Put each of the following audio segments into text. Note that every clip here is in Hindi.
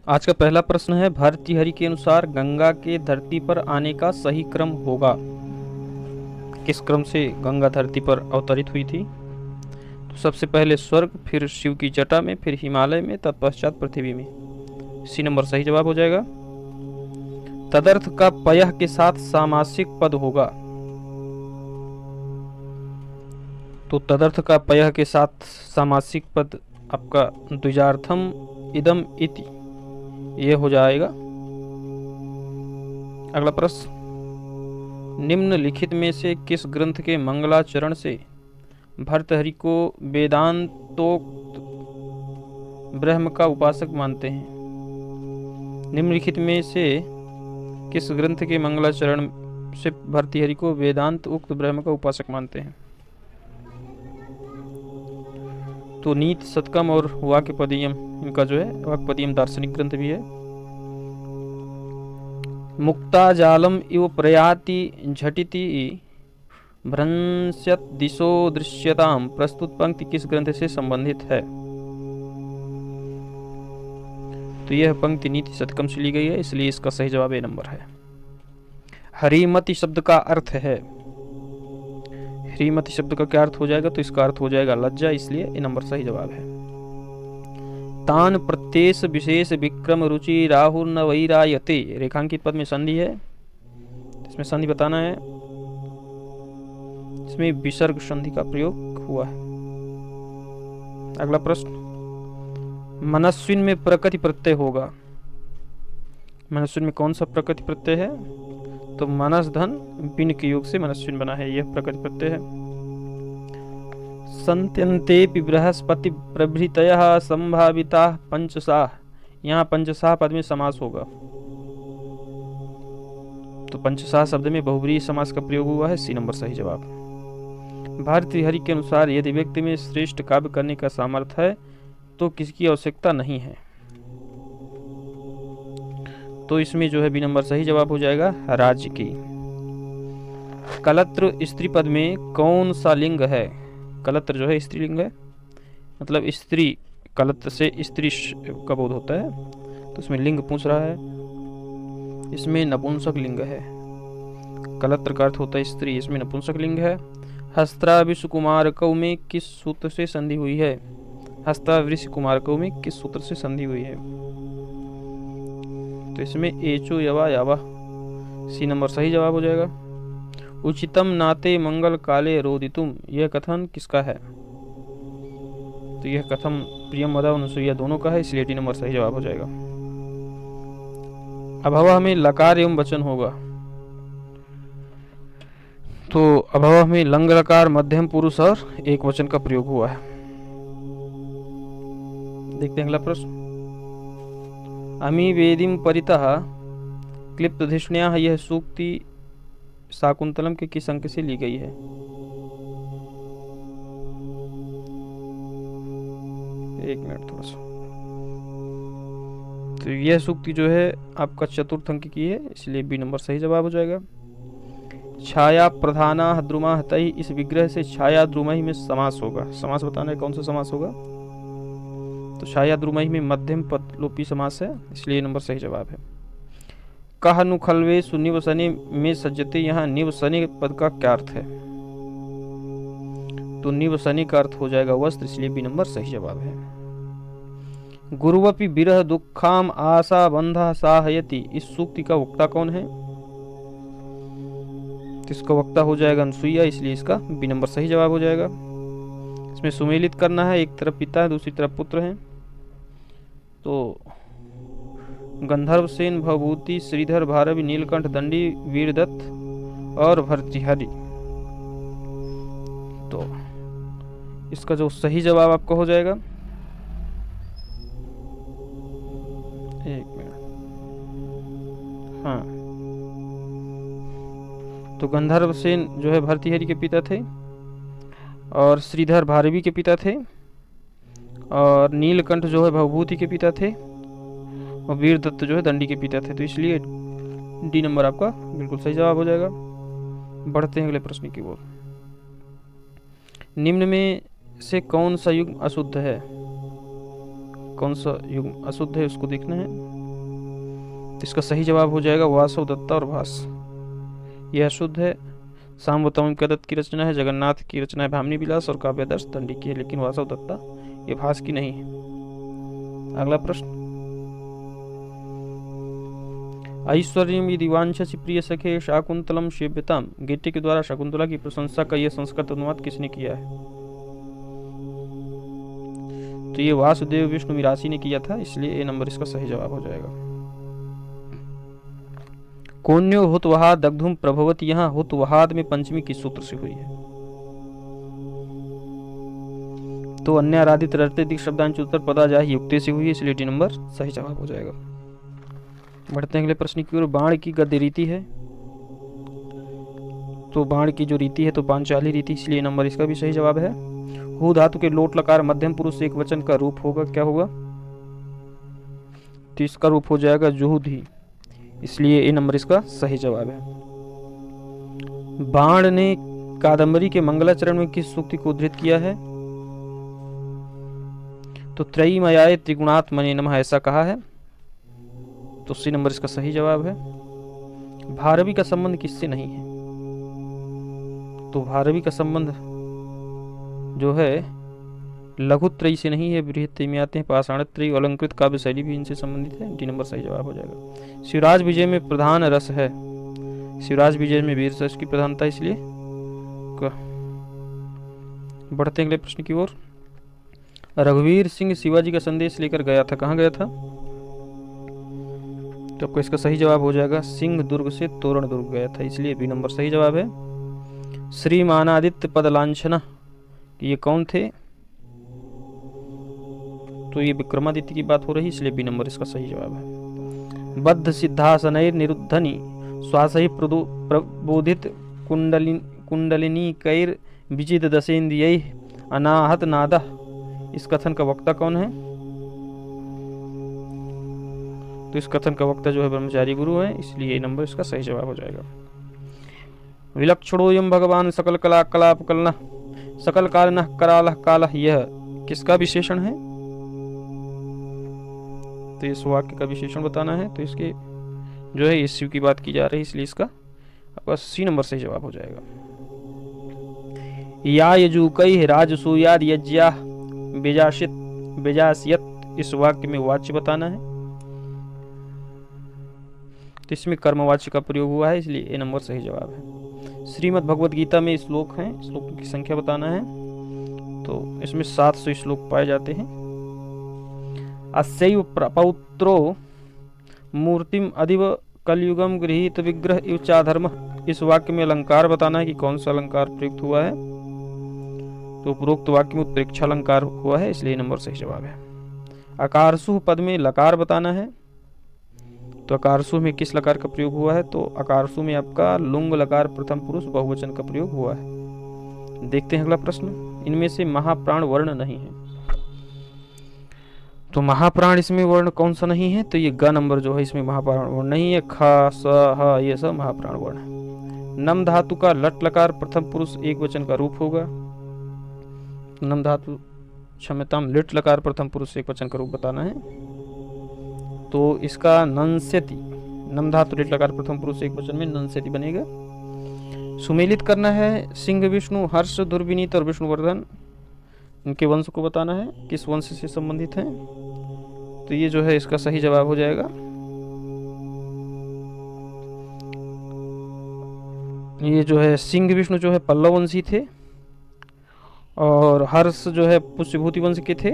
आज का पहला प्रश्न है, भर्तृहरि के अनुसार गंगा के धरती पर आने का सही क्रम होगा। किस क्रम से गंगा धरती पर अवतरित हुई थी? तो सबसे पहले स्वर्ग, फिर शिव की जटा में, फिर हिमालय में, तत्पश्चात पृथ्वी में। सी नंबर सही जवाब हो जाएगा। तदर्थ का पयः के साथ सामासिक पद होगा। तो तदर्थ का पयः के साथ सामासिक पद आपका द्विजार्थम इदम इति, ये हो जाएगा। अगला प्रश्न, निम्नलिखित में से किस ग्रंथ के मंगलाचरण से भर्तृहरि को वेदांतोक्त ब्रह्म का उपासक मानते हैं? निम्नलिखित में से किस ग्रंथ के मंगलाचरण से भर्तृहरि को वेदांत उक्त ब्रह्म का उपासक मानते हैं? तो नीति शतकम और वाक्यपदीयम, इनका जो है वाक्यपदीयम दार्शनिक ग्रंथ भी है। मुक्ताजालम इव प्रयाति झटिति भ्रंश्यत दिशो दृश्यताम प्रस्तुत पंक्ति किस ग्रंथ से संबंधित है? तो यह पंक्ति नीति शतकम से ली गई है, इसलिए इसका सही जवाब ए नंबर है। हरिमति शब्द का अर्थ है, हरिमति शब्द का क्या अर्थ हो जाएगा? तो इसका अर्थ हो जाएगा लज्जा, इसलिए ए नंबर सही जवाब है। तान प्रत्येश विशेष विक्रम रुचि राहुल न वैरायते, रेखांकित पद में संधि है, इसमें संधि बताना है। इसमें विसर्ग संधि का प्रयोग हुआ है। अगला प्रश्न, मनस्विन में प्रकृति प्रत्यय होगा। मनस्विन में कौन सा प्रकृति प्रत्यय है? तो मनस धन बिन के योग से मनस्विन बना है, यह प्रकृति प्रत्यय है। संत्यन्तेपि बृहस्पति प्रभृतयः संभाविताः पंचसाः, यहाँ पंचसाः पद में समास होगा, तो पंचसाः शब्द में बहुव्रीहि समास का प्रयोग हुआ है, सी नंबर सही जवाब। भर्तृहरि के अनुसार यदि व्यक्ति में श्रेष्ठ काव्य करने का सामर्थ्य है तो किसकी आवश्यकता नहीं है? तो इसमें जो है बी नंबर सही जवाब हो जाएगा, राज्य की। कलत्र स्त्री पद में कौन सा लिंग है? कलत्र जो है स्त्रीलिंग है, मतलब स्त्री, कलत्र से स्त्री का बोध होता है, तो इसमें लिंग पूछ रहा है, इसमें नपुंसक लिंग है। कलत्र का अर्थ होता है स्त्री, इसमें नपुंसक लिंग है। हस्त्राविष कुमारकौ में किस सूत्र से संधि हुई है? हस्तावृष कुमारकौ में किस सूत्र से संधि हुई है? तो इसमें एचो यवा यावा, सी नंबर सही जवाब हो जाएगा। उचितम नाते मंगल काले रोदितुम, यह कथन किसका है? तो यह कथन प्रियम अनुसुईया दोनों का है, इसलिए डी नंबर सही जवाब हो जाएगा। अभवा में लकार एवं वचन होगा, तो अभवा में लंग लकार मध्यम पुरुष और एक वचन का प्रयोग हुआ है। देखते हैं अगला प्रश्न, अमी वेदिम परितः क्लिप्त धिष्ण्या, यह सूक्ति शाकुंतलम के किस अंक से ली गई है? एक मिनट थोड़ा सा, तो यह सूक्ति जो है आपका चतुर्थ अंक की है, इसलिए बी नंबर सही जवाब हो जाएगा। छाया प्रधाना द्रुमा तई, इस विग्रह से छाया द्रुमहि में समास होगा। समास बताना है, कौन सा समास होगा? तो छाया द्रुमहि में मध्यम पद लोपी समास है, इसलिए नंबर सही जवाब है। कह नु खलवेशु निवसने में सज्जते, यहाँ निवसने पद का क्या अर्थ है? तो निवसने का अर्थ हो जाएगा वस्त्र, इसलिए बी नंबर सही जवाब है। गुरुवपि विरह दुखाम आशा बंधा साहयति, इस सूक्ति का वक्ता कौन है? तो इसका वक्ता हो जाएगा अनुसुईया, इसलिए इसका बी नंबर सही जवाब हो जाएगा। इसमें सुमेलित करना है, एक तरफ पिता है दूसरी तरफ पुत्र है, तो गंधर्वसेन, भवभूति, श्रीधर, भारवी, नीलकंठ, दंडी, वीरदत्त और भर्तृहरि। तो इसका जो सही जवाब आपका हो जाएगा, एक मिनट, हाँ, तो गंधर्वसेन जो है भर्तृहरि के पिता थे, और श्रीधर भारवी के पिता थे, और नीलकंठ जो है भवभूति के पिता थे, और वीरदत्त जो है दंडी के पिता थे, तो इसलिए डी नंबर आपका बिल्कुल सही जवाब हो जाएगा। बढ़ते हैं अगले प्रश्न की ओर। निम्न में से कौन सा युग्म अशुद्ध है? कौन सा युग्म अशुद्ध है उसको देखना है। तो इसका सही जवाब हो जाएगा वासव दत्ता और भास, यह अशुद्ध है। साम्बतम दत्त की रचना है, जगन्नाथ की रचना है भामिनी विलास और काव्यदर्श दंडी की है, लेकिन वासव दत्ता ये भास की नहीं है। अगला प्रश्न, ऐश्वर्यम यदि वांछसि प्रिय सखे शाकुंतलम सेव्यताम, गेटे के द्वारा शकुंतला की प्रशंसा का यह संस्कृत अनुवाद किसने किया है? तो ये वासुदेव विष्णु मिरासी ने किया था, इसलिए ए नंबर इसका सही जवाब हो जाएगा। कोन्यो हुतवहाद दग्धुम प्रभवती, यहाँ हुतवहाद में पंचमी किस सूत्र से हुई है? तो अन्य आराधित रटते दिख शब्दांश उत्तर पदा जाहि युक्ति से हुई है, इसलिए डी नंबर सही जवाब हो जाएगा। बढ़ते हैं अगले प्रश्न की ओर। बाण की गद्य रीति है, तो बाण की जो रीति है तो पांचाली रीति, इसलिए नंबर इसका भी सही जवाब है। हु धातु के लोट लकार मध्यम पुरुष एक वचन का रूप होगा, क्या होगा? तो इसका रूप हो जाएगा जुहुधी, इसलिए ए नंबर इसका सही जवाब है। बाण ने कादम्बरी के मंगलाचरण में किस सूक्ति को उद्धृत किया है? तो त्रयीमयाय त्रिगुणात्मने नमः ऐसा कहा है, तो सी नंबर इसका सही जवाब है। भारवी का संबंध किससे नहीं है? तो भारवी का संबंध जो है लघुत्रयी से नहीं है, बृहत्त्रयी में आते हैं। पाषाणत्रयी अलंकृत काव्य शैली भी इनसे संबंधित है, डी नंबर सही जवाब हो जाएगा। शिवराज विजय में प्रधान रस है, शिवराज विजय में वीर रस की प्रधानता, इसलिए बढ़ते हैं अगले प्रश्न की ओर। रघुवीर सिंह शिवाजी का संदेश लेकर गया था, कहाँ गया था? तो आपको इसका सही जवाब हो जाएगा सिंह दुर्ग से तोरण दुर्ग गया था, इसलिए बी नंबर सही जवाब है। श्रीमानादित्य पद लांछना, ये कौन थे? तो ये विक्रमादित्य की बात हो रही, इसलिए बी नंबर इसका सही जवाब है। बद्ध सिद्धासनैर निरुद्धनि श्वासहि प्रबोधित कुंडलिनी कैर विजित दशेन्द्रियै अनाहत नादा, इस कथन का वक्ता कौन है? तो इस कथन का वक्ता जो है ब्रह्मचारी गुरु है, इसलिए ये नंबर इसका सही जवाब हो जाएगा। विलक्षणोयम भगवान सकल कला कलाप कलना सकल काल न करालह कालह, यह किसका विशेषण है? तो इस वाक्य का विशेषण बताना है, तो इसके जो है इस शिव की बात की जा रही है, इसलिए इसका आपका सी नंबर सही जवाब हो जाएगा। या यजुकैः राजसूयाद यज्ञा बेजासियत, इस वाक्य में वाच्य बताना है, तो इसमें कर्मवाच्य का प्रयोग हुआ है, इसलिए ए नंबर सही जवाब है। श्रीमद् भगवद गीता में श्लोक हैं, श्लोकों की संख्या बताना है, तो इसमें 700 श्लोक पाए जाते हैं। अस्यैव पौत्रो मूर्तिम अधिव कलयुगम गृहीत विग्रह इव चाधर्म, इस वाक्य में अलंकार बताना है कि कौन सा अलंकार प्रयुक्त हुआ है, तो उपरोक्त वाक्य में उत्प्रेक्षा अलंकार हुआ है, इसलिए नंबर सही जवाब है। अकारसु पद में लकार बताना है, तो अकारसु में किस लकार का प्रयोग हुआ है? तो अकारसु में आपका लुंग लकार प्रथम पुरुष बहुवचन का प्रयोग हुआ है। देखते हैं अगला प्रश्न। इनमें से महाप्राण वर्ण नहीं है, तो महाप्राण इसमें वर्ण कौन सा नहीं है? तो ये ग नंबर जो है इसमें महाप्राण वर्ण नहीं है। ख स ह ये सब महाप्राण वर्ण है। नम धातु का लट लकार प्रथम पुरुष एक वचन का रूप होगा। नम धातु क्षम्यताम लिट लकार प्रथम पुरुष एक वचन का रूप बताना है, तो इसका नंस्यति, नम धातु लिट लकार प्रथम पुरुष एक वचन में नंस्यति बनेगा। सुमेलित करना है सिंह विष्णु हर्ष दुर्विनीत और विष्णुवर्धन, इनके वंश को बताना है, किस वंश से संबंधित हैं, तो ये जो है इसका सही जवाब हो जाएगा। ये जो है सिंह विष्णु जो है पल्लव वंशी थे, और हर्ष जो है पुष्यभूति वंश के थे,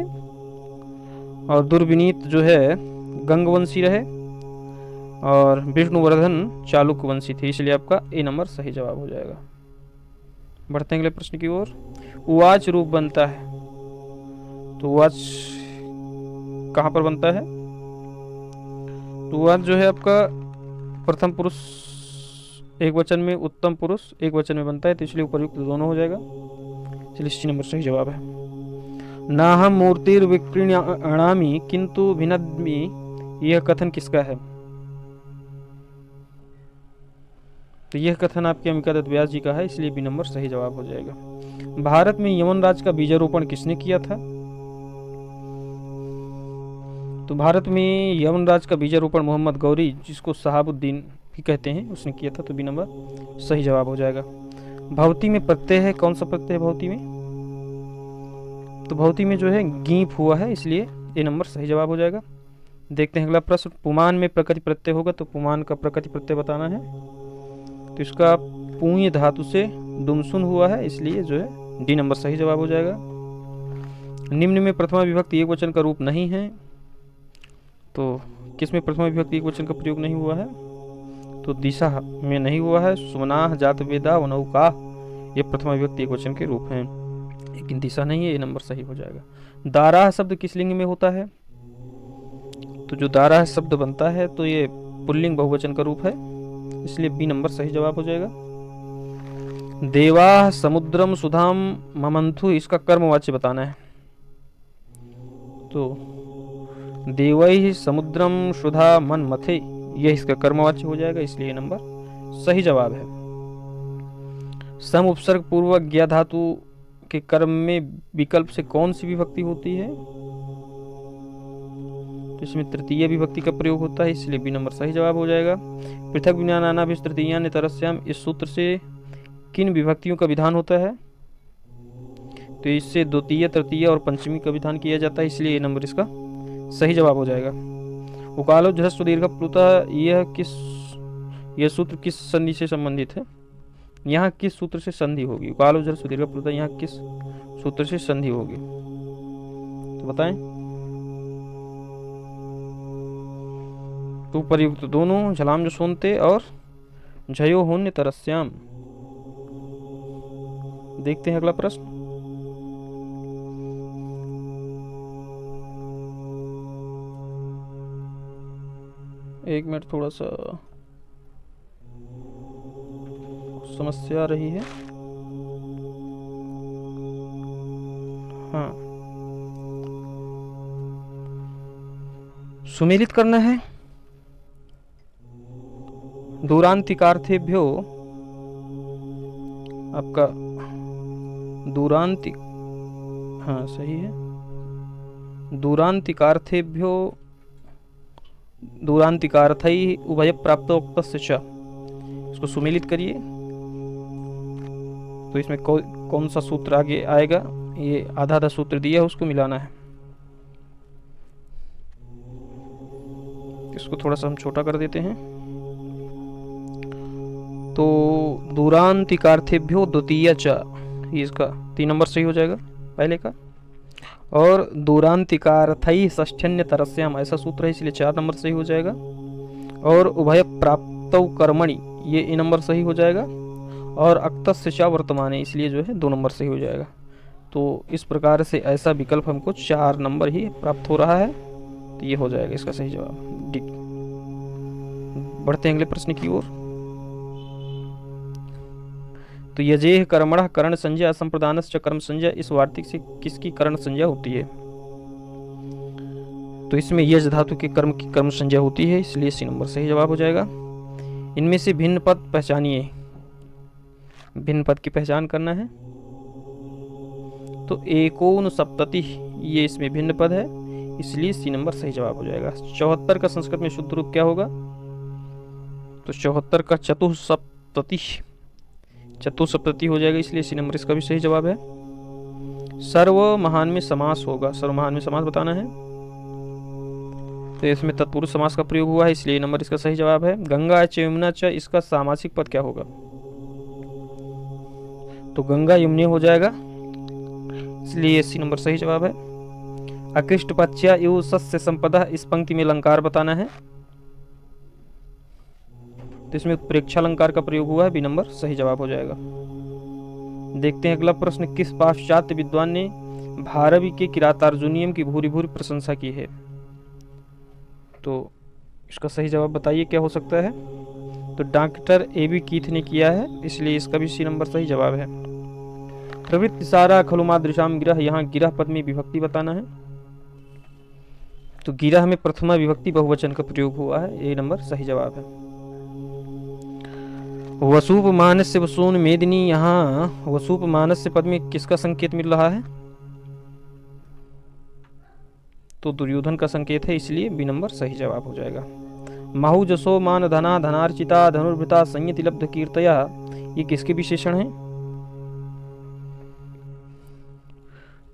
और दुर्विनीत जो है गंगवंशी रहे, और विष्णुवर्धन चालुक्य वंशी थे, इसलिए आपका ए नंबर सही जवाब हो जाएगा। बढ़ते हैं अगले प्रश्न की ओर। उवाच रूप बनता है, तो उवाच कहाँ पर बनता है? तो उवाच जो है आपका प्रथम पुरुष एक वचन में, उत्तम पुरुष एक वचन में बनता है, तो इसलिए उपयुक्त दोनों हो जाएगा, इसलिए सी नंबर सही जवाब है। नाहम मूर्तिर्विक्रीणामि किंतु भिनद्मि, यह कथन किसका है? तो यह कथन आपके अमिका दत्त व्यास जी का है, इसलिए बी नंबर सही जवाब हो जाएगा। भारत में यमन राज का बीजारोपण किसने किया था? तो भारत में यवनराज का बीजारोपण मोहम्मद गौरी, जिसको शहाबुद्दीन भी कहते हैं, उसने किया था। तो बी नंबर सही जवाब हो जाएगा। भवती में प्रत्यय है, कौन सा प्रत्यय है भवती में? तो भवती में जो है गीप हुआ है, इसलिए ए नंबर सही जवाब हो जाएगा। देखते हैं अगला प्रश्न। पुमान में प्रकृति प्रत्यय होगा, तो पुमान का प्रकृति प्रत्यय बताना है। तो इसका पूय धातु से दुमसुन हुआ है, इसलिए जो है डी नंबर सही जवाब हो जाएगा। निम्न में प्रथमा विभक्ति एक वचन का रूप नहीं है, तो किसमें प्रथमा विभक्ति एक वचन का प्रयोग नहीं हुआ है? तो दिशा में नहीं हुआ है। सुमनाह, जात वेदा, वनौका, ये प्रथमा विभक्ति एक वचन के रूप हैं, लेकिन दिशा नहीं है। ये नंबर सही हो जाएगा। दाराह शब्द किस लिंग में होता है? तो जो दाराह शब्द बनता है तो ये पुल्लिंग बहुवचन का रूप है, इसलिए बी नंबर सही जवाब हो जाएगा। देवाः समुद्रम सुधाम ममंथु, इसका कर्मवाच्य बताना है। तो देवैः समुद्रम सुधा मन मथे, यह इसका कर्मवाच्य हो जाएगा, इसलिए ये नंबर सही जवाब है। सम उपसर्ग पूर्वक ज्ञा धातु के कर्म में विकल्प से कौन सी विभक्ति होती है? तो इसमें तृतीय विभक्ति का प्रयोग होता है, इसलिए बी नंबर सही जवाब हो जाएगा। पृथक विना नाना भी तृतीया ने तरस्याम, इस सूत्र से किन विभक्तियों का विधान होता है? तो इससे द्वितीय, तृतीय और पंचमी का विधान किया जाता है, इसलिए ये नंबर इसका सही जवाब हो जाएगा। उकालो ह्रस्व दीर्घ प्लुतः, यह सूत्र किस संधि से संबंधित है? यहाँ किस सूत्र से संधि होगी? उकालो ह्रस्व दीर्घ प्लुतः यहाँ किस सूत्र से संधि होगी, तो बताएं। तो प्रयुक्त दोनों, झलाम जो सोनते और झयो होन्य तरस्याम। देखते हैं अगला प्रश्न। एक मिनट, थोड़ा सा समस्या आ रही है। हाँ, सुमेलित करना है। दूरांतिकार्थेभ्यो, आपका दूरांतिक, हाँ सही है, दूरांतिकार्थेभ्यो दूरांतिकार्थै उभय प्राप्त उक्तस्य च, इसको सुमेलित करिए। तो इसमें कौन सा सूत्र आगे आएगा? ये आधा आधा सूत्र दिया है, उसको मिलाना है। इसको थोड़ा सा हम छोटा कर देते हैं। तो दूरांतिकार्थेभ्यो द्वितीय च, ये इसका 3 नंबर सही हो जाएगा पहले का। और दूरांतिकार्थै षष्ठ्यन्य तरस्याम, ऐसा सूत्र है, इसलिए 4 नंबर सही हो जाएगा। और उभय प्राप्तौ कर्मणि, ये ए नंबर सही हो जाएगा। और अक्तस्य च वर्तमाने, इसलिए जो है 2 नंबर सही हो जाएगा। तो इस प्रकार से ऐसा विकल्प हमको 4 नंबर ही प्राप्त हो रहा है, तो ये हो जाएगा इसका सही जवाब डी। बढ़ते हैं अगले प्रश्न की ओर। तो यजेह कर्मणः कर्ण संज्ञा असंप्रदानश्च कर्म संज्ञा, इस वार्तिक से किसकी कर्ण संज्ञा होती है? तो इसमें यज धातु के कर्म की कर्म संज्ञा होती है, इसलिए सी नंबर सही जवाब हो जाएगा। इनमें से भिन्न पद पहचानिए, भिन्न पद की पहचान करना है। तो एकोन सप्तति, ये इसमें भिन्न पद है, इसलिए सी नंबर सही जवाब हो जाएगा। 74 का संस्कृत में शुद्ध रूप क्या होगा? तो 74 का चतुःसप्तति, चतुःसप्तति हो जाएगा, इसलिए सी नंबर इसका भी सही जवाब है। सर्वमहान में समास होगा, सर्वमहान में समास बताना है। तो इसमें तत्पुरुष समास का प्रयोग हुआ है, इसलिए नंबर इसका सही जवाब है। गंगा च यमुना च, इसका सामासिक पद क्या होगा? तो गंगा यमुने हो जाएगा, इसलिए सी नंबर सही जवाब है। अकृष्ट पच्या एवं सस्य संपदा, इस पंक्ति में अलंकार बताना है। तो इसमें उत्प्रेक्षा अलंकार का प्रयोग हुआ है, बी नंबर सही जवाब हो जाएगा। देखते हैं अगला प्रश्न। किस पाश्चात्य विद्वान ने भारवी के किरातार्जुनीयम की भूरी भूरी प्रशंसा की है? तो इसका सही जवाब बताइए क्या हो सकता है? तो डॉक्टर A.B. कीथ ने किया है, इसलिए इसका भी सी नंबर सही जवाब है। प्रवृत्ति सारा खलुमादृशाम गिरह, यहाँ गिरह पद में विभक्ति बताना है। तो गिरह में प्रथमा विभक्ति बहुवचन का प्रयोग हुआ है, ये नंबर सही जवाब है। वसूप मानस्य वसून मेदिनी, यहाँ वसूप मानस्य पद में किसका संकेत मिल रहा है? तो दुर्योधन का संकेत है, इसलिए बी नंबर सही जवाब हो जाएगा। माहु जसो मान धना धनार्चिता धनुर्भृता संयति लब्ध कीर्तया, ये किसके विशेषण हैं?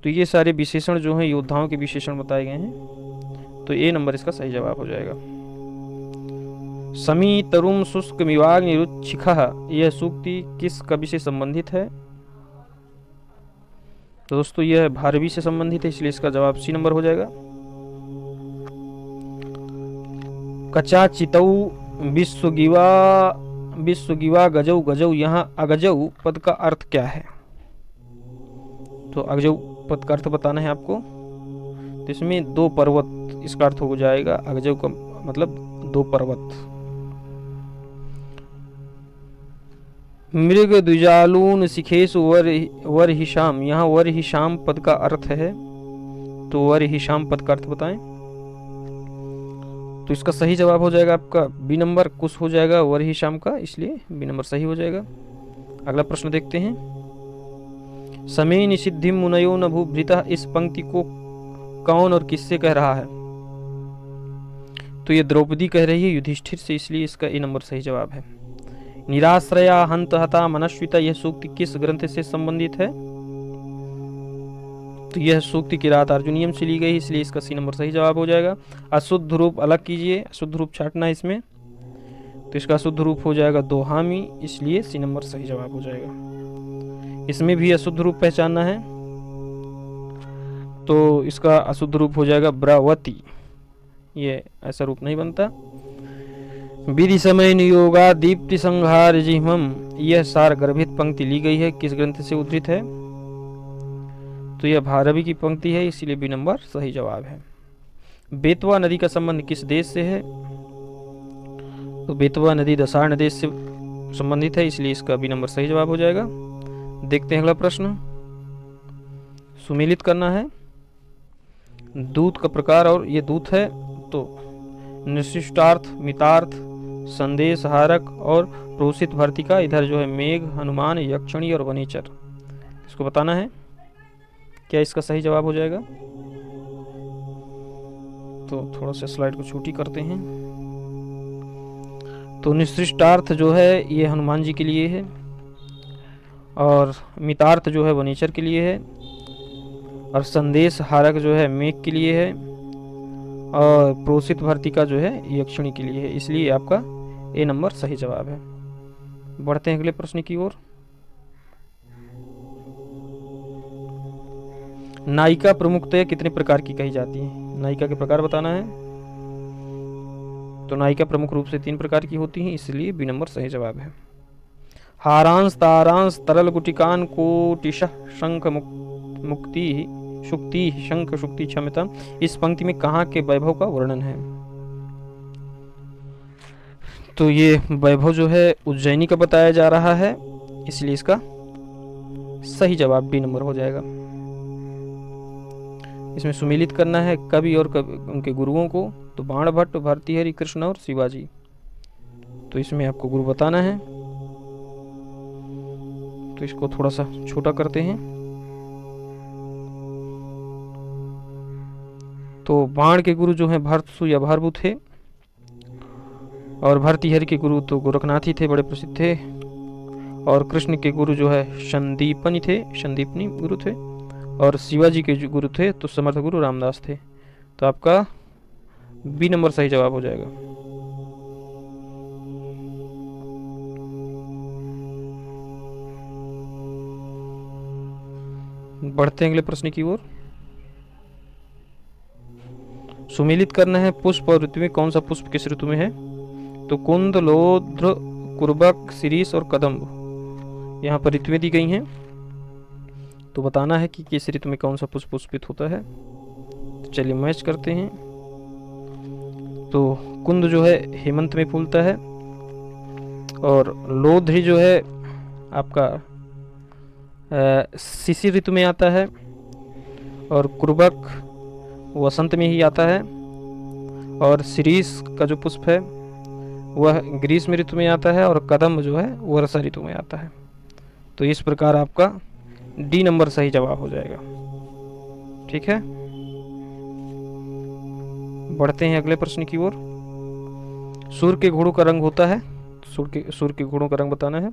तो ये सारे विशेषण जो हैं योद्धाओं के विशेषण बताए गए हैं, तो ए नंबर इसका सही जवाब हो जाएगा। समी तरुम शुष्क मिवाग निरुच्छिखः, यह सूक्ति किस कवि से संबंधित है? तो दोस्तों यह भारवी से संबंधित है, इसलिए इसका जवाब सी नंबर हो जाएगा। कचा चितौ विश्वगिवा गजौ गजौ, यहाँ अगजौ पद का अर्थ क्या है? तो अगजौ पद का अर्थ बताना है आपको। तो इसमें दो पर्वत इसका अर्थ हो जाएगा, अगजौ का मतलब दो पर्वत। मृग द्विजालून शिखेशु वर हिशाम, यहाँ वर हिशाम पद का अर्थ है, तो वर हिशाम पद का अर्थ बताएं। तो इसका सही जवाब हो जाएगा आपका बी नंबर, कुश हो जाएगा वर हिशाम का, इसलिए बी नंबर सही हो जाएगा। अगला प्रश्न देखते हैं। समे निषिद्धि मुनयो न भूभृतः, इस पंक्ति को कौन और किससे कह रहा है? तो ये द्रौपदी कह रही है युधिष्ठिर से, इसलिए इसका ए नंबर सही जवाब है। निराश्रया हंत हता मनस्विता, यह सूक्ति किस ग्रंथ से संबंधित है? तो यह सूक्ति किरात अर्जुनियम से ली गई, इसलिए इसका सी नंबर सही जवाब हो जाएगा। अशुद्ध रूप अलग कीजिए, अशुद्ध रूप छाटना है इसमें, तो इसका अशुद्ध रूप हो जाएगा दोहामी, इसलिए सी नंबर सही जवाब हो जाएगा। इसमें भी अशुद्ध रूप पहचानना है, तो इसका अशुद्ध रूप हो जाएगा ब्रावती, ये ऐसा रूप नहीं बनता। विधि समय नियोगा दीप्ति संहार जिह्मम, यह सार गर्भित पंक्ति ली गई है, किस ग्रंथ से उद्धृत है? तो यह भारवी की पंक्ति है, इसीलिए बी नंबर सही जवाब है। बेतवा नदी का संबंध किस देश से है? तो बेतवा नदी दसार्ण देश से संबंधित है, इसलिए इसका बी नंबर सही जवाब हो जाएगा। देखते हैं अगला प्रश्न। सुमेलित करना है दूत का प्रकार, और ये दूत है तो निशिष्टार्थ, मितार्थ, संदेश हारक और प्रोसित भर्तिका। इधर जो है मेघ, हनुमान, यक्षिणी और वनेचर, इसको बताना है। क्या इसका सही जवाब हो जाएगा? तो थोड़ा सा स्लाइड को छोटी करते हैं। तो निशिष्टार्थ जो है ये हनुमान जी के लिए है, और मितार्थ जो है वनेचर के लिए है, और संदेश हारक जो है मेघ के लिए है, और प्रोसित भर्तिका जो है यक्षिणी के लिए है, इसलिए आपका ए नंबर सही जवाब है। बढ़ते हैं अगले प्रश्न की ओर। नायिका प्रमुखतः कितने प्रकार की कही जाती है? नायिका के प्रकार बताना है। तो नायिका प्रमुख रूप से 3 प्रकार की होती हैं, इसलिए बी नंबर सही जवाब है। हारांश तारांश तरल गुटिकान कोटिशः शंख मुक्ति शुक्ति शंख शुक्ति क्षमता, इस पंक्ति में कहाँ के वैभव का वर्णन है? तो ये वैभव जो है उज्जैनी का बताया जा रहा है, इसलिए इसका सही जवाब बी नंबर हो जाएगा। इसमें सुमेलित करना है कवि और उनके गुरुओं को, तो बाण भट्ट, भर्तृहरि, कृष्ण और शिवाजी। तो इसमें आपको गुरु बताना है, तो इसको थोड़ा सा छोटा करते हैं। तो बाण के गुरु जो हैं भर्तसु या भारभू थे, और भर्तृहरि के गुरु तो गोरखनाथ ही थे, बड़े प्रसिद्ध थे, और कृष्ण के गुरु जो है संदीपनी थे, संदीपनी गुरु थे, और शिवाजी के जो गुरु थे तो समर्थ गुरु रामदास थे। तो आपका बी नंबर सही जवाब हो जाएगा। बढ़ते हैं अगले प्रश्न की ओर। सुमेलित करना है पुष्प और ऋतु में कौन सा पुष्प किस ऋतु में है? तो कुंद, लोध्र, कुर्बक, शिरीष और कदम्ब, यहाँ पर ऋतुएं दी गई हैं, तो बताना है कि किस ऋतु में कौन सा पुष्प पुष्पित होता है। तो चलिए मैच करते हैं। तो कुंद जो है हेमंत में फूलता है, और लोध्री जो है आपका शिशिर ऋतु में आता है, और कुर्बक वसंत में ही आता है, और शिरीष का जो पुष्प है वह ग्रीष्म ऋतु में आता है, और कदम्ब जो है वर्षा ऋतु में आता है। तो इस प्रकार आपका डी नंबर सही जवाब हो जाएगा। ठीक है, बढ़ते हैं अगले प्रश्न की ओर। सूर्य के घोड़ों का रंग होता है, सूर्य के घोड़ों का रंग बताना है।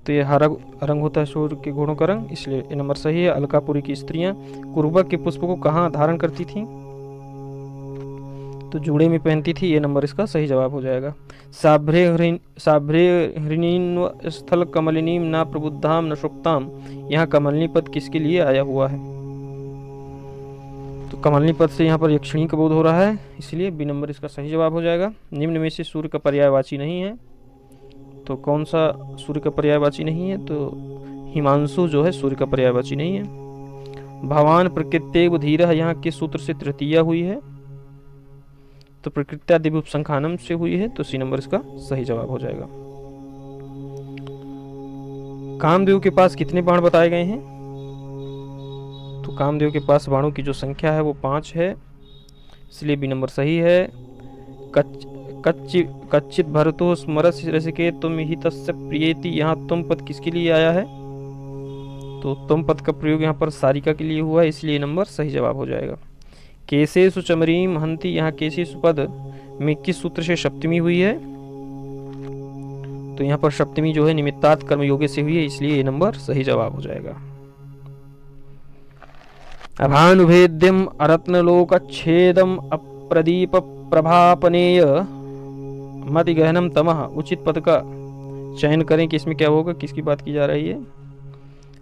तो ये हरा रंग होता है सूर्य के घोड़ों का रंग, इसलिए ये नंबर सही है। अलकापुरी की स्त्रियां कुरुबक के पुष्प को कहाँ धारण करती थीं? तो जूड़े में पहनती थी, ये नंबर इसका सही जवाब हो जाएगा। साभ्रे हृणीन्व स्थल कमलिनीम न प्रबुद्धाम न सुप्ताम, यहाँ कमलनी पद किसके लिए आया हुआ है? तो कमलनी पद से यहाँ पर यक्षिणी का बोध हो रहा है, इसलिए बी नंबर इसका सही जवाब हो जाएगा। निम्न में से सूर्य का पर्यायवाची नहीं है, तो कौन सा सूर्य का पर्यायवाची नहीं है? तो हिमांशु जो है सूर्य का पर्यायवाची नहीं है। भवान प्रकृत्येव धीरः यहाँ किस सूत्र से तृतीया हुई है? तो प्रकृत्या दिव्युपसंखानम से हुई है, तो सी नंबर इसका सही जवाब हो जाएगा। कामदेव के पास कितने बाण बताए गए हैं? तो कामदेव के पास बाणों की जो संख्या है वो 5 है, इसलिए बी नंबर सही है। कच्चित भरतो स्मरस रसिके तुम ही तस्य प्रियेति, यहाँ तुम पद किसके लिए आया है? तो तुम पद का प्रयोग यहाँ पर सारिका के लिए हुआ है, इसलिए नंबर सही जवाब हो जाएगा। केसेषु चमरीम हंति, यहाँ केसेषु पद में किस सूत्र से सप्तमी हुई है? तो यहाँ पर सप्तमी जो है निमित्तात् कर्मयोगे से हुई है, इसलिए ये नंबर सही जवाब हो जाएगा। अभानुभेद्यम अरत्नलोकच्छेदम अप्रदीप प्रभापनेय मति गहनम तमः, उचित पद का चयन करें कि इसमें क्या होगा, किसकी बात की जा रही है?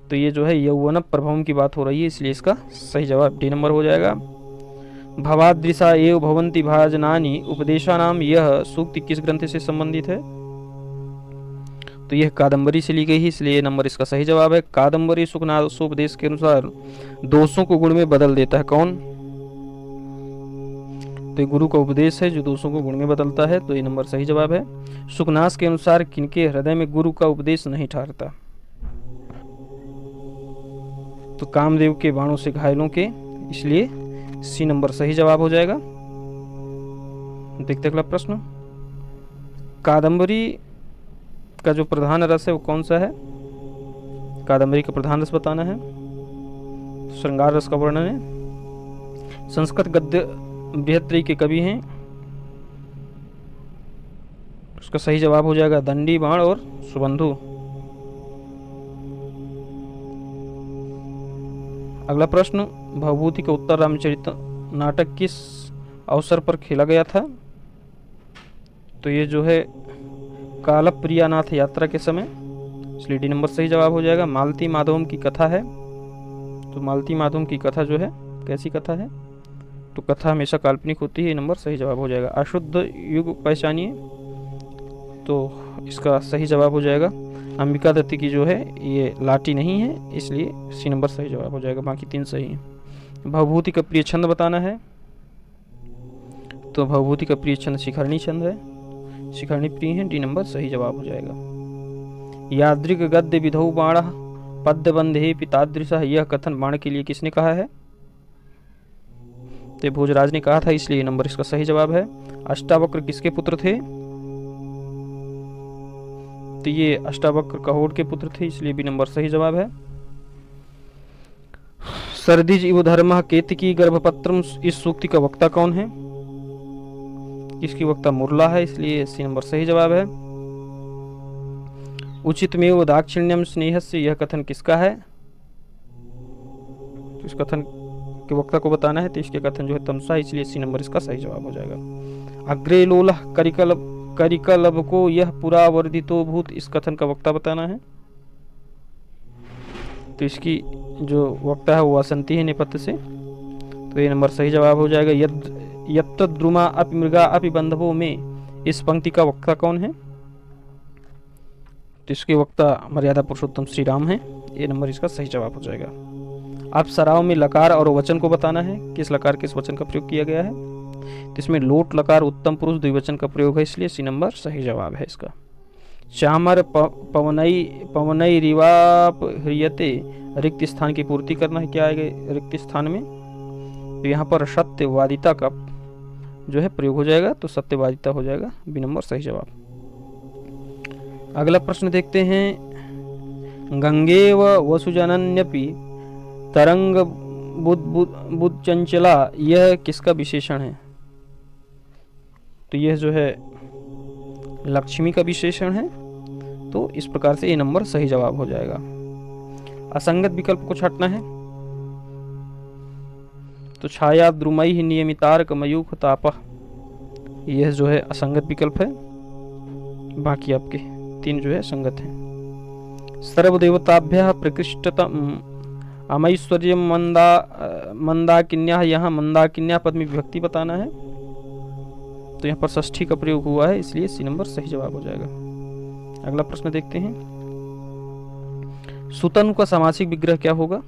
तो ये जो है यौवन प्रभवम की बात हो रही है, इसलिए इसका सही जवाब डी नंबर हो जाएगा। भवादृशा एव भवन्ति भाजनानि उपदेशानाम, यह सूक्ति किस ग्रंथ से संबंधित है? तो यह कादंबरी से ली गई है, इसलिए नंबर इसका सही जवाब है। कादंबरी सुखनासोपदेश के अनुसार दोषों को गुण में बदल देता है, कौन? तो ये गुरु का उपदेश है जो दोषों को गुण में बदलता है, तो ये नंबर सही जवाब है। सुखनास के अनुसार किनके हृदय में गुरु का उपदेश नहीं ठहरता? तो कामदेव के बाणों से घायलों के, इसलिए सी नंबर सही जवाब हो जाएगा। देखते अगला प्रश्न। कादंबरी का जो प्रधान रस है वो कौन सा है? कादंबरी का प्रधान रस बताना है। श्रृंगार रस का वर्णन है। संस्कृत गद्य बृहत्त्रयी के कवि हैं, उसका सही जवाब हो जाएगा दंडी, बाण और सुबंधु। अगला प्रश्न, भवभूति का उत्तर रामचरित नाटक किस अवसर पर खेला गया था? तो ये जो है कालप्रियानाथ यात्रा के समय, इसलिए डी नंबर सही जवाब हो जाएगा। मालती माधवम की कथा है, तो मालती माधवम की कथा जो है कैसी कथा है? तो कथा हमेशा काल्पनिक होती है, नंबर सही जवाब हो जाएगा। अशुद्ध युग पहचानिए, तो इसका सही जवाब हो जाएगा अंबिका दत्त की जो है ये लाटी नहीं है, इसलिए सी नंबर सही जवाब हो जाएगा, बाकी 3 सही हैं। भवभूति का प्रिय छंद बताना है, तो भवभूति का प्रिय छंद शिखरणी छंद है, शिखरणी प्रिय है, डी नंबर सही जवाब हो जाएगा। यादृक गद्य विधौ बाण पद्य बंधे पितादृश, यह कथन बाण के लिए किसने कहा है? तो भोजराज ने कहा था, इसलिए नंबर इसका सही जवाब है। अष्टावक्र किसके पुत्र थे? तो ये अष्टावक्र कहोड़ के पुत्र थे, इसलिए भी नंबर सही जवाब है। सर्दिज इव धर्मः केतकी गर्भपत्रम, इस सूक्ति का वक्ता कौन है? इसकी वक्ता मुरला है, इसलिए सी नंबर सही जवाब है। उचितमेव दाक्षिण्यम स्नेहस्य, यह कथन किसका है? तो इस कथन के वक्ता को बताना है, तो इसके कथन जो है तमसा, इसलिए सी नंबर इसका सही जवाब हो जाएगा। अग्रे लोलः करिकलभ को यह पुरा वर्धितो भूत, इस कथन का वक्ता बताना है, तो इसकी जो वक्ता है वो वासंती है नेपथ्य से, तो ये नंबर सही जवाब हो जाएगा। यत्र द्रुमा अपि मृगा अपि बंधवो में, इस पंक्ति का वक्ता कौन है? तो इसके वक्ता मर्यादा पुरुषोत्तम श्री राम है, ये नंबर इसका सही जवाब हो जाएगा। अब सराव में लकार और वचन को बताना है, किस लकार किस वचन का प्रयोग किया गया है? तो इसमें लोट लकार उत्तम पुरुष द्विवचन का प्रयोग है, इसलिए सी नंबर सही जवाब है इसका। चामर पवनई रिवाप ह्रियते, रिक्त स्थान की पूर्ति करना है, क्या आएगा रिक्त स्थान में? तो यहाँ पर सत्यवादिता का जो है प्रयोग हो जाएगा, तो सत्यवादिता हो जाएगा बी नंबर सही जवाब। अगला प्रश्न देखते हैं। गंगेव वसुजनन्यपि तरंग बुद्ध चंचला, यह किसका विशेषण है? तो यह जो है लक्ष्मी का विशेषण है। तो इस प्रकार से ये नंबर सही जवाब हो जाएगा। असंगत विकल्प को छांटना है तो छाया द्रुमई नियमितार्क मयूख तापह, यह जो है असंगत विकल्प है। बाकी आपके 3 जो है संगत हैं। सर्वदेवताभ्यः प्रकृष्टतम अमैश्वर्य मंदाकिन्या, यहाँ मंदाकिन्या पद में विभक्ति बताना है। तो यहाँ पर षष्ठी का प्रयोग हुआ है, इसलिए सी नंबर सही जवाब हो जाएगा। अगला प्रश्न देखते हैं। सुतनु का समासिक विग्रह क्या होगा?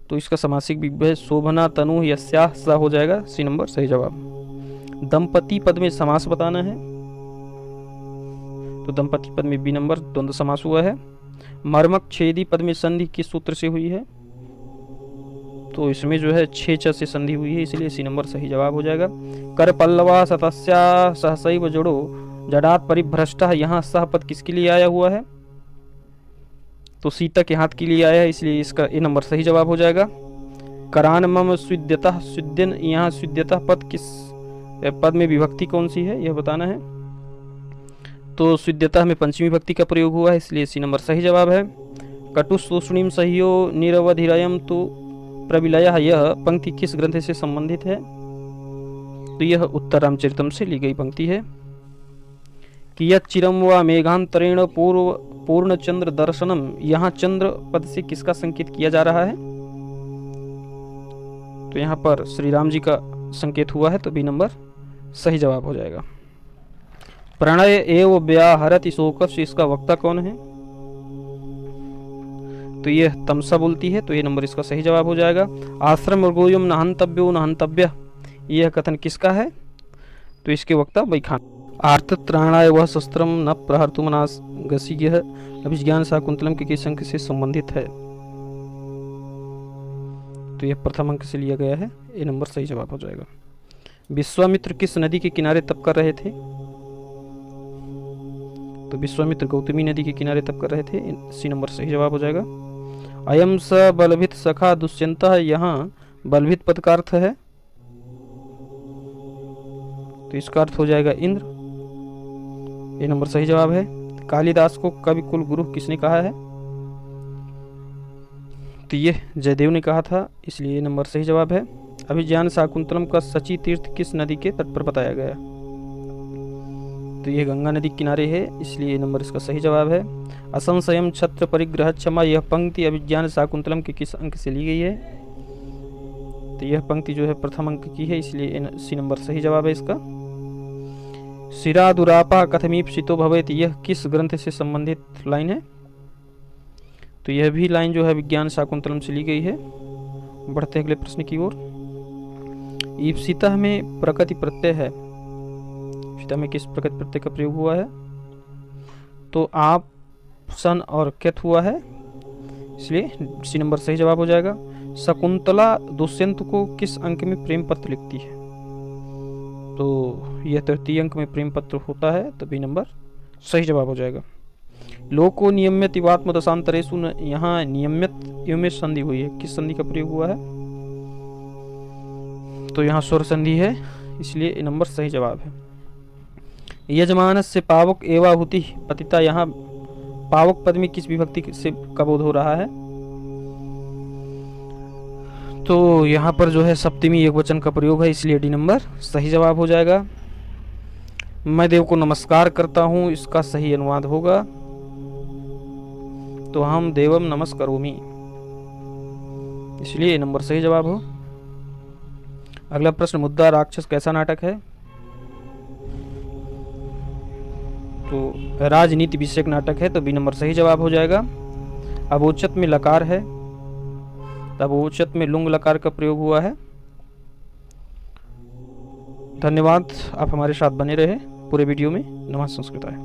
तो इसका समासिक विग्रह शोभना तनु यस्याः सा हो जाएगा, सी नंबर सही जवाब। दंपति पद में समास बताना है, तो दंपति पद में बी नंबर द्वंद्व समास हुआ है। मर्मक छेदी पद में संधि किस सूत्र से हुई है? तो इसमें जो है 6 से संधि हुई है, इसलिए सी नंबर सही जवाब हो जाएगा। कर पल्लवा सतस्या सहसैव जड़ो जड़ात परिभ्रष्टः, यहाँ सह पद किसके लिए आया हुआ है? तो सीता के हाथ के लिए आया है, इसलिए इसका ए नंबर सही जवाब हो जाएगा। करान मम स्विद्यतः स्विद्यन, यहाँ स्विद्यतः पद किस पद में विभक्ति कौन सी है यह बताना है। तो स्विद्यतः में पंचमी विभक्ति का प्रयोग हुआ है, इसलिए सी नंबर सही जवाब है। कटुस्तूष्णीम सह्यो निरवधिरयम तो प्रविलयः, यह पंक्ति किस ग्रंथ से संबंधित है? तो यह उत्तर रामचरितम से ली गई पंक्ति है। कियत् चिरम व मेघांतरेण पूर्ण चंद्र दर्शनम, यहाँ चंद्र पद से किसका संकेत किया जा रहा है? तो यहाँ पर श्री राम जी का संकेत हुआ है, तो बी नंबर सही जवाब हो जाएगा। प्रणय एव व्याहरति शोकः, इसका वक्ता कौन है? तो यह तमसा बोलती है, तो ये नंबर इसका सही जवाब हो जाएगा। आश्रम मृगोयम न हंतव्यो न हंतव्यः, यह कथन किसका है? तो इसके वक्ता बैखान। आर्तत्राणाय वह शस्त्रम न प्रहर्तुमनास गसी, यह अभिज्ञान शाकुंतलम के किस अंक से संबंधित है? तो यह प्रथम अंक से लिया गया है, ये नंबर सही जवाब हो जाएगा। विश्वामित्र किस नदी के किनारे तप कर रहे थे? तो विश्वामित्र गौतमी नदी के किनारे तप कर रहे थे, सी नंबर सही जवाब हो जाएगा। अयम स बलभित सखा दुष्यंतः, यहाँ बलभित पद का अर्थ है, तो इसका अर्थ हो जाएगा इंद्र, ये नंबर सही जवाब है। कालिदास को कवि कुल गुरु किसने कहा है? तो ये जयदेव ने कहा था, इसलिए ये नंबर सही जवाब है। अभिज्ञान शाकुंतलम का सची तीर्थ किस नदी के तट पर बताया गया? तो ये गंगा नदी किनारे है, इसलिए ये नंबर इसका सही जवाब है। असंशयम छत्र परिग्रह क्षमा, यह पंक्ति अभिज्ञान शाकुंतलम के किस अंक से ली गई है? तो यह पंक्ति जो है प्रथम अंक की है, इसलिए सी नंबर सही जवाब है इसका। शिरा दुरापा कथमीप्सितो भवेत्, यह किस ग्रंथ से संबंधित लाइन है? तो यह भी लाइन जो है विज्ञान शाकुंतलम से ली गई है। बढ़ते अगले प्रश्न की ओर। ईप्सितः में प्रकृति प्रत्यय है, ईप्सितः में किस प्रकृति प्रत्यय का प्रयोग हुआ है? तो आप सन और केत हुआ है, इसलिए सी नंबर सही जवाब हो जाएगा। शकुंतला दुष्यंत को किस अंक में प्रेम पत्र लिखती है? तो यह तृतीय अंक में प्रेम पत्र होता है, तो बी नंबर सही जवाब हो जाएगा। लोको नियम्यत इवात्म दशांतरेषु, यहाँ नियम्यत में संधि हुई है, किस संधि का प्रयोग हुआ है? तो यहाँ स्वर संधि है, इसलिए ये नंबर सही जवाब है। यजमानस से पावक एवाहुति पतिता, यहाँ पावक पद में किस विभक्ति से का बोध हो रहा है? तो यहाँ पर जो है सप्तमी एकवचन का प्रयोग है, इसलिए डी नंबर सही जवाब हो जाएगा। मैं देव को नमस्कार करता हूँ, इसका सही अनुवाद होगा तो हम देवम नमस्करोमि, इसलिए ये नंबर सही जवाब हो। अगला प्रश्न, मुद्दा राक्षस कैसा नाटक है? तो राजनीति विषयक नाटक है, तो बी नंबर सही जवाब हो जाएगा। अवोचत में लकार है, अवोचत में लुंग लकार का प्रयोग हुआ है। धन्यवाद, आप हमारे साथ बने रहे पूरे वीडियो में। नमः संस्कृताय।